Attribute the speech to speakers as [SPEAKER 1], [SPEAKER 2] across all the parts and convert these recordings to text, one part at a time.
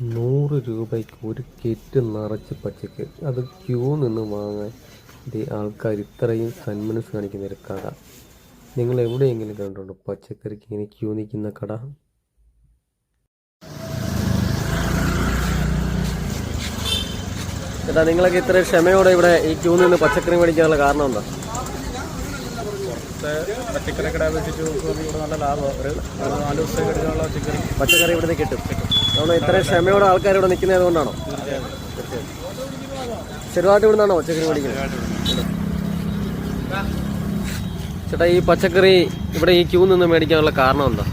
[SPEAKER 1] 100 രൂപയ്ക്ക് ഒരു കെറ്റ് നിറച്ച് പച്ചക്കറി, അത് ക്യൂ നിന്ന് വാങ്ങാൻ ആൾക്കാർ ഇത്രയും സന്മനസ് കാണിക്കുന്ന ഒരു കട നിങ്ങൾ എവിടെയെങ്കിലും കണ്ടുണ്ടോ? പച്ചക്കറിക്ക് ഇങ്ങനെ ക്യൂ നിൽക്കുന്ന കട. ചേട്ടാ, നിങ്ങളൊക്കെ ഇത്ര ക്ഷമയോടെ ഇവിടെ ഈ ക്യൂ നിന്ന് പച്ചക്കറി മേടിക്കാനുള്ള കാരണം എന്താ?
[SPEAKER 2] പച്ചക്കറി കട വെച്ചിട്ട് ഇവിടെ നല്ല ലാഭം. ഒരു 4 ദിവസത്തേക്ക് എടുക്കാനുള്ള
[SPEAKER 1] പച്ചക്കറി ഇവിടുന്ന് കിട്ടും. അതുകൊണ്ട് ഇത്ര ക്ഷമയോടെ ആൾക്കാർ ഇവിടെ നിൽക്കുന്നത് കൊണ്ടാണോ? ചെറുതായിട്ട് ഇവിടെ നിന്നാണോ പച്ചക്കറി മേടിക്കുന്നത്? ചേട്ടാ, ഈ പച്ചക്കറി ഇവിടെ ഈ ക്യൂ നിന്ന് മേടിക്കാനുള്ള കാരണം എന്താ?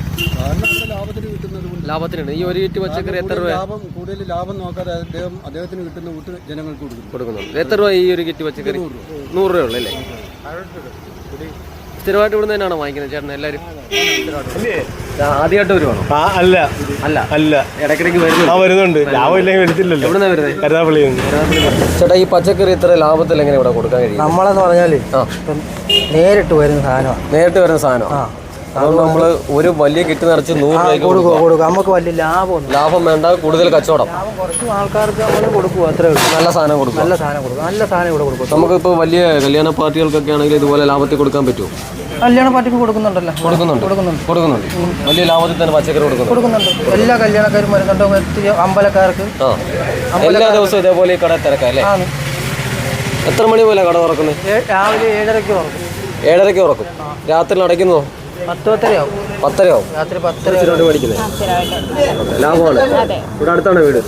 [SPEAKER 1] ലാഭത്തിനുണ്ട്. ഈ ഒരു കിറ്റ് പച്ചക്കറി എത്ര രൂപ?
[SPEAKER 2] കൂടുതൽ ലാഭം നോക്കാതെ അദ്ദേഹത്തിന് കിട്ടുന്ന വീട്ട് ജനങ്ങൾക്ക്
[SPEAKER 1] കൊടുക്കുന്നുണ്ട്. എത്ര രൂപ ഈ ഒരു കിറ്റ് പച്ചക്കറി? 100 രൂപ ഉള്ളു അല്ലേ? സ്ഥിരമായിട്ട് ഇവിടെ തന്നെയാണോ വാങ്ങിക്കുന്നത് ചേട്ടൻ? എല്ലാവരും ആദ്യമായിട്ട് വരുവാണോ?
[SPEAKER 2] അല്ല
[SPEAKER 1] അല്ല
[SPEAKER 2] അല്ല
[SPEAKER 1] ഇടയ്ക്കിടയ്ക്ക്
[SPEAKER 2] വരുന്നുണ്ട്. ലാഭം ഇല്ലെങ്കിൽ എടുത്തില്ലല്ലോ.
[SPEAKER 1] എവിടുന്നാ വരുന്നത്?
[SPEAKER 2] കരുനാപ്പള്ളി.
[SPEAKER 1] ചേട്ടാ, ഈ പച്ചക്കറി ഇത്ര ലാഭത്തിൽ എങ്ങനെ ഇവിടെ കൊടുക്കാൻ കഴിയും?
[SPEAKER 3] നമ്മളെന്ന് പറഞ്ഞാല് നേരിട്ട് വരുന്ന സാധനം.
[SPEAKER 1] അതുകൊണ്ട് നമ്മള് ഒരു വലിയ കിറ്റ് നിറച്ച് 100 രൂപയ്ക്ക്
[SPEAKER 3] കൊടുക്കും. നമുക്ക് വലിയ
[SPEAKER 1] ലാഭം വേണ്ട, കൂടുതൽ കച്ചവടം.
[SPEAKER 3] കുറച്ച് ആൾക്കാർക്ക് നമ്മൾ കൊടുക്കും, അത്രേ ഉള്ളൂ.
[SPEAKER 1] നല്ല സാധനം കൊടുക്കും.
[SPEAKER 3] നല്ല സാധനം ഇവിടെ കൊടുക്കും.
[SPEAKER 1] നമുക്കിപ്പോൾ വലിയ കല്യാണ പാർട്ടികൾക്കൊക്കെ ആണെങ്കിൽ ഇതുപോലെ ലാഭത്തിൽ കൊടുക്കാൻ പറ്റുമോ?
[SPEAKER 3] കല്യാണ പാർട്ടിക്ക് കൊടുക്കുന്നുണ്ടല്ലോ.
[SPEAKER 1] കൊടുക്കുന്നുണ്ട്. വലിയ ലാഭത്തിൽ തന്നെ പച്ചക്കറി കൊടുക്കുന്നുണ്ട്.
[SPEAKER 3] എല്ലാ കല്യാണക്കാരും വരുന്നുണ്ട്. അമ്പലക്കാർക്ക്
[SPEAKER 1] എല്ലാ ദിവസവും ഇതേപോലെ ഈ കട തിരക്കാം അല്ലേ? എത്ര മണി പോലെ കട തുറക്കുന്നത്?
[SPEAKER 3] രാവിലെ 7:30 തുറക്കും.
[SPEAKER 1] 7:30 തുറക്കും. രാത്രി അടയ്ക്കുന്നോ?
[SPEAKER 3] 10:30
[SPEAKER 1] ആവും.
[SPEAKER 3] രാത്രി 10:30
[SPEAKER 1] മേടിക്കുന്നത് ലാഭമാണ്. ഇവിടെ അടുത്താണ് വീട്.